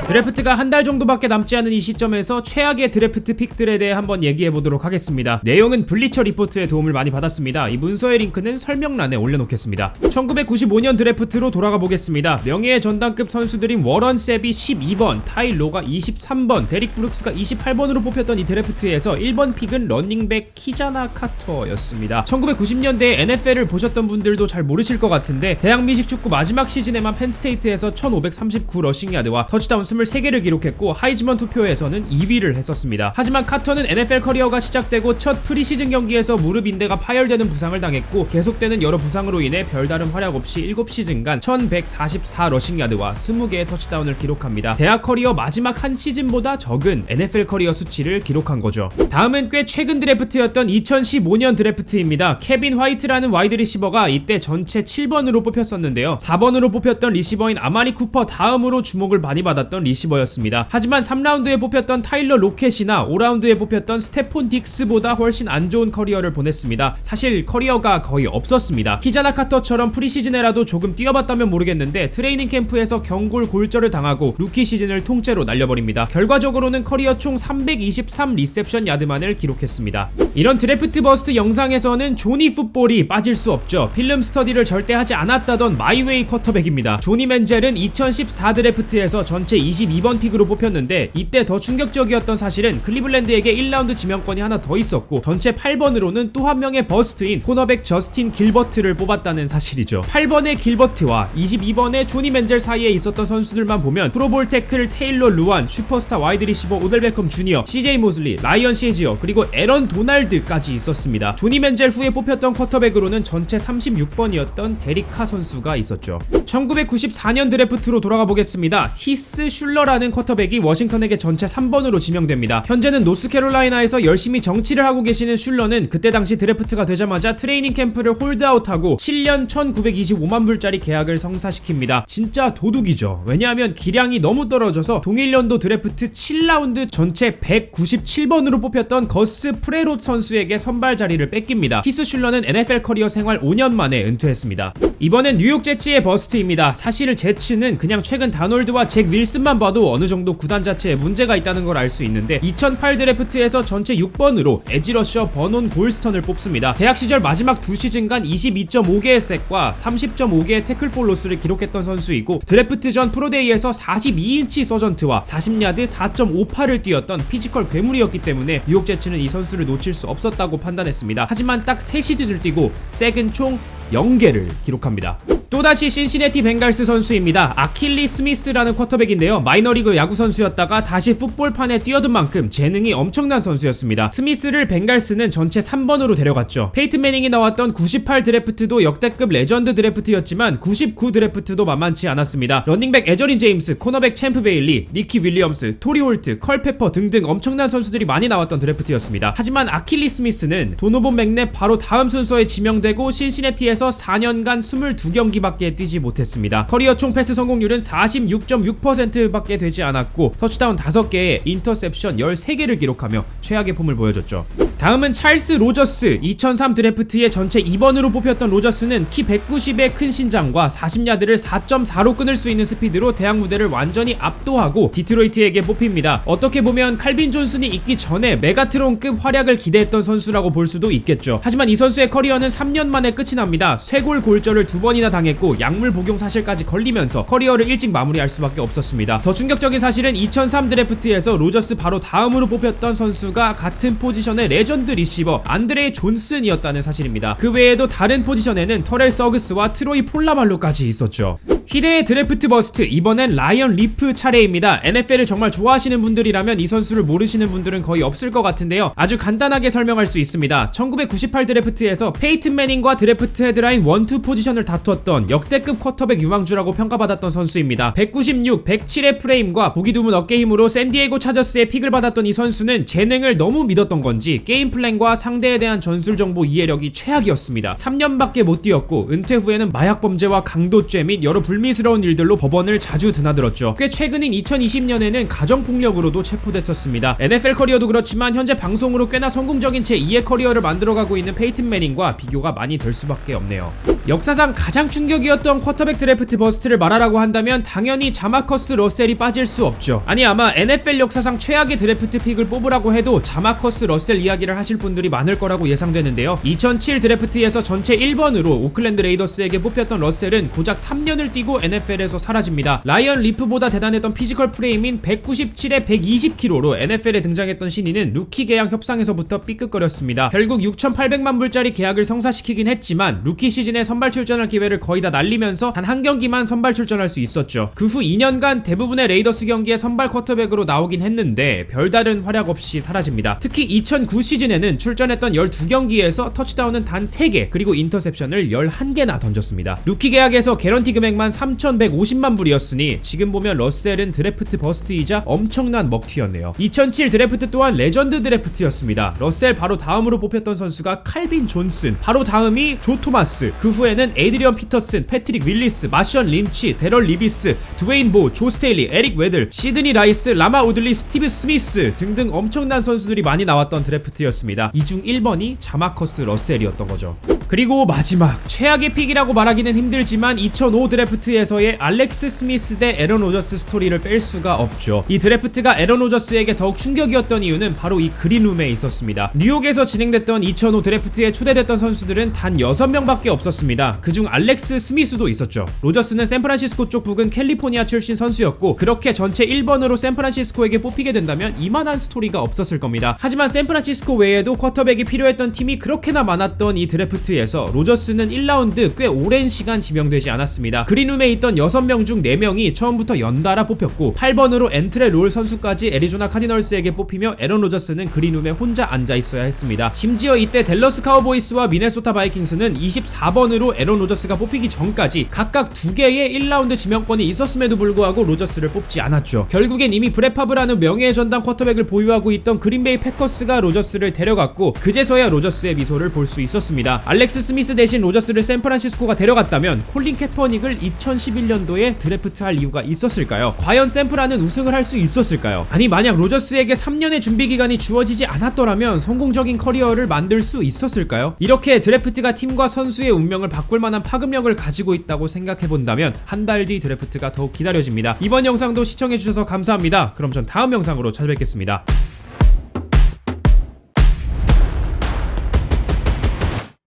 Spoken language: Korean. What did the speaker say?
드래프트가 한 달 정도밖에 남지 않은 이 시점에서 최악의 드래프트 픽들에 대해 한번 얘기해보도록 하겠습니다. 내용은 블리처 리포트의 도움을 많이 받았습니다. 이 문서의 링크는 설명란에 올려놓겠습니다. 1995년 드래프트로 돌아가 보겠습니다. 명예의 전당급 선수들인 워런 셉이 12번, 타이 로가 23번, 데릭 브룩스가 28번으로 뽑혔던 이 드래프트에서 1번 픽은 러닝백 키자나 카터였습니다. 1990년대에 NFL을 보셨던 분들도 잘 모르실 것 같은데 대학 미식축구 마지막 시즌에만 펜스테이트에서 1539 러싱야드와 터치다운 23개를 기록했고 하이즈먼 투표에서는 2위를 했었습니다. 하지만 카터는 NFL 커리어가 시작되고 첫 프리시즌 경기에서 무릎 인대가 파열되는 부상을 당했고 계속되는 여러 부상으로 인해 별다른 활약 없이 7시즌간 1144 러싱야드와 20개의 터치다운을 기록합니다. 대학 커리어 마지막 한 시즌보다 적은 NFL 커리어 수치를 기록한 거죠. 다음은 꽤 최근 드래프트였던 2015년 드래프트입니다. 케빈 화이트라는 와이드 리시버가 이때 전체 7번으로 뽑혔었는데요. 4번으로 뽑혔던 리시버인 아마리 쿠퍼 다음으로 주목을 많이 받았던 리시버였습니다. 하지만 3라운드에 뽑혔던 타일러 로켓이나 5라운드에 뽑혔던 스테폰 딕스보다 훨씬 안 좋은 커리어를 보냈습니다. 사실 커리어가 거의 없었습니다. 키자나 카터처럼 프리시즌에라도 조금 뛰어봤다면 모르겠는데 트레이닝 캠프에서 경골 골절을 당하고 루키 시즌을 통째로 날려버립니다. 결과적으로는 커리어 총 323 리셉션 야드만을 기록했습니다. 이런 드래프트 버스트 영상에서는 조니 풋볼이 빠질 수 없죠. 필름 스터디를 절대 하지 않았다던 마이웨이 쿼터백입니다. 조니 맨젤은 2014 드래프트에서 전체 22번 픽으로 뽑혔는데 이때 더 충격적이었던 사실은 클리블랜드에게 1라운드 지명권이 하나 더 있었고 전체 8번으로는 또 한 명의 버스트인 코너백 저스틴 길버트를 뽑았다는 사실이죠. 8번의 길버트와 22번의 조니 맨젤 사이에 있었던 선수들만 보면 프로볼 태클 테일러 루안, 슈퍼스타 와이드 리시버 오델 베컴 주니어, CJ 모슬리, 라이언 셰지어 그리고 에런 도날드까지 있었습니다. 조니 맨젤 후에 뽑혔던 쿼터백으로는 전체 36번이었던 데릭 카 선수가 있었죠. 1994년 드래프트로 돌아가 보겠습니다. 히스 슐러라는 쿼터백이 워싱턴에게 전체 3번으로 지명됩니다. 현재는 노스캐롤라이나에서 열심히 정치를 하고 계시는 슐러는 그때 당시 드래프트가 되자마자 트레이닝 캠프를 홀드아웃하고 7년 1925만 불짜리 계약을 성사시킵니다. 진짜 도둑이죠. 왜냐하면 기량이 너무 떨어져서 동일연도 드래프트 7라운드 전체 197번으로 뽑혔던 거스 프레롯 선수에게 선발 자리를 뺏깁니다. 히스 슐러는 NFL 커리어 생활 5년 만에 은퇴했습니다. 이번엔 뉴욕 제츠의 버스트입니다. 사실 제츠는 그냥 최근 다놀드와 잭 윌슨만 봐도 어느 정도 구단 자체에 문제가 있다는 걸 알 수 있는데 2008 드래프트에서 전체 6번으로 에지러셔 버논 골스턴을 뽑습니다. 대학 시절 마지막 2시즌간 22.5개의 색과 30.5개의 태클 폴 로스를 기록했던 선수이고 드래프트 전 프로데이에서 42인치 서전트와 40야드 4.58을 뛰었던 피지컬 괴물이었기 때문에 뉴욕 제츠는 이 선수를 놓칠 수 없었다고 판단했습니다. 하지만 딱 3시즌을 뛰고 색은 총 0개를 기록합니다. 또다시 신시내티 벵갈스 선수입니다. 아킬리 스미스라는 쿼터백인데요. 마이너리그 야구 선수였다가 다시 풋볼판에 뛰어든 만큼 재능이 엄청난 선수였습니다. 스미스를 벵갈스는 전체 3번으로 데려갔죠. 페이튼 매닝이 나왔던 98 드래프트도 역대급 레전드 드래프트였지만 99 드래프트도 만만치 않았습니다. 러닝백 에저린 제임스, 코너백 챔프 베일리, 리키 윌리엄스, 토리 홀트, 컬 페퍼 등등 엄청난 선수들이 많이 나왔던 드래프트였습니다. 하지만 아킬리 스미스는 도노본 맥랩 바로 다음 순서에 지명되고 신시내티에서 4년간 22경기 밖에 뛰지 못했습니다. 커리어 총 패스 성공률은 46.6%밖에 되지 않았고 터치다운 5개에 인터셉션 13개를 기록하며 최악의 폼을 보여줬죠. 다음은 찰스 로저스. 2003 드래프트에 전체 2번으로 뽑혔던 로저스는 키 190의 큰 신장과 40야드를 4.4로 끊을 수 있는 스피드로 대학 무대를 완전히 압도하고 디트로이트에게 뽑힙니다. 어떻게 보면 칼빈 존슨이 있기 전에 메가트론급 활약을 기대했던 선수라고 볼 수도 있겠죠. 하지만 이 선수의 커리어는 3년 만에 끝이 납니다. 쇄골 골절을 2번이나 당했고 약물 복용 사실까지 걸리면서 커리어를 일찍 마무리할 수밖에 없었습니다. 더 충격적인 사실은 2003 드래프트에서 로저스 바로 다음으로 뽑혔던 선수가 같은 포지션의 레전드 리시버 안드레 존슨이었다는 사실입니다. 그 외에도 다른 포지션에는 터렐 서그스와 트로이 폴라말로까지 있었죠. 희대의 드래프트 버스트, 이번엔 라이언 리프 차례입니다. NFL을 정말 좋아하시는 분들이라면 이 선수를 모르시는 분들은 거의 없을 것 같은데요. 아주 간단하게 설명할 수 있습니다. 1998 드래프트에서 페이튼 매닝과 드래프트 헤드라인 1-2 포지션을 다투었던 역대급 쿼터백 유망주라고 평가받았던 선수입니다. 196, 107의 프레임과 보기 드문 어깨 힘으로 샌디에고 차저스의 픽을 받았던 이 선수는 재능을 너무 믿었던 건지 게임 플랜과 상대에 대한 전술 정보 이해력이 최악이었습니다. 3년밖에 못 뛰었고 은퇴 후에는 마약 범죄와 강도죄 및 여러 불미스러운 일들로 법원을 자주 드나들었죠. 꽤 최근인 2020년에는 가정폭력으로도 체포됐었습니다. NFL 커리어도 그렇지만 현재 방송으로 꽤나 성공적인 제2의 커리어를 만들어가고 있는 페이튼 매닝과 비교가 많이 될 수밖에 없네요. 역사상 가장 충격이었던 쿼터백 드래프트 버스트를 말하라고 한다면 당연히 자마커스 러셀이 빠질 수 없죠. 아니 아마 NFL 역사상 최악의 드래프트 픽을 뽑으라고 해도 자마커스 러셀 이야기를 하실 분들이 많을 거라고 예상되는데요. 2007 드래프트에서 전체 1번으로 오클랜드 레이더스에게 뽑혔던 러셀은 고작 3년을 뛰고 NFL에서 사라집니다. 라이언 리프보다 대단했던 피지컬 프레임인 197에 120kg로 NFL에 등장했던 신인은 루키 계약 협상에서부터 삐끗거렸습니다. 결국 6,800만 불짜리 계약을 성사시키긴 했지만 루키 시즌에 선발 출전할 기회를 거의 다 날리면서 단 한 경기만 선발 출전할 수 있었죠. 그 후 2년간 대부분의 레이더스 경기에 선발 쿼터백으로 나오긴 했는데 별다른 활약 없이 사라집니다. 특히 2009 시즌에는 출전했던 12경기에서 터치다운은 단 3개 그리고 인터셉션을 11개나 던졌습니다. 루키 계약에서 개런티 금액만 3,150만 불이었으니 지금 보면 러셀은 드래프트 버스트이자 엄청난 먹튀였네요. 2007 드래프트 또한 레전드 드래프트였습니다. 러셀 바로 다음으로 뽑혔던 선수가 칼빈 존슨, 바로 다음이 조 토마스, 그 후에는 에이드리언 피터슨, 패트릭 윌리스, 마션 린치, 데럴 리비스, 드웨인 보, 조 스테일리, 에릭 웨들, 시드니 라이스, 라마 우들리, 스티브 스미스 등등 엄청난 선수들이 많이 나왔던 드래프트였습니다. 이 중 1번이 자마커스 러셀이었던 거죠. 그리고 마지막 최악의 픽이라고 말하기는 힘들지만 2005 드래프트에서의 알렉스 스미스 대 에런 로저스 스토리를 뺄 수가 없죠. 이 드래프트가 에런 로저스에게 더욱 충격이었던 이유는 바로 이 그린룸에 있었습니다. 뉴욕에서 진행됐던 2005 드래프트에 초대됐던 선수들은 단 6명밖에 없었습니다. 그중 알렉스 스미스도 있었죠. 로저스는 샌프란시스코 쪽 부근 캘리포니아 출신 선수였고 그렇게 전체 1번으로 샌프란시스코에게 뽑히게 된다면 이만한 스토리가 없었을 겁니다. 하지만 샌프란시스코 외에도 쿼터백이 필요했던 팀이 그렇게나 많았던 이 드래프트에서 로저스는 1라운드 꽤 오랜 시간 지명되지 않았습니다. 그린룸에 있던 6명 중 4명이 처음부터 연달아 뽑혔고 8번으로 엔트레 롤 선수까지 애리조나 카디널스에게 뽑히며 에런 로저스는 그린룸에 혼자 앉아 있어야 했습니다. 심지어 이때 댈러스 카우보이스와 미네소타 바이킹스는 24번으로 에런 로저스가 뽑히기 전까지 각각 2개의 1라운드 지명권이 있었음에도 불구하고 로저스를 뽑지 않았죠. 결국엔 이미 브렛 파브라는 명예의 전당 쿼터백을 보유하고 있던 그린베이 패커스가 로저스를 데려갔고 그제서야 로저스의 미소를 볼 수 있었습니다. 알렉스 스미스 대신 로저스를 샌프란시스코가 데려갔다면 콜린 캐퍼닉을 2011년도에 드래프트할 이유가 있었을까요? 과연 샌프란은 우승을 할 수 있었을까요? 아니 만약 로저스에게 3년의 준비기간이 주어지지 않았더라면 성공적인 커리어를 만들 수 있었을까요? 이렇게 드래프트가 팀과 선수의 운명을 바꿀 만한 파급력을 가지고 있다고 생각해본다면 한 달 뒤 드래프트가 더욱 기다려집니다. 이번 영상도 시청해주셔서 감사합니다. 그럼 전 다음 영상으로 찾아뵙겠습니다.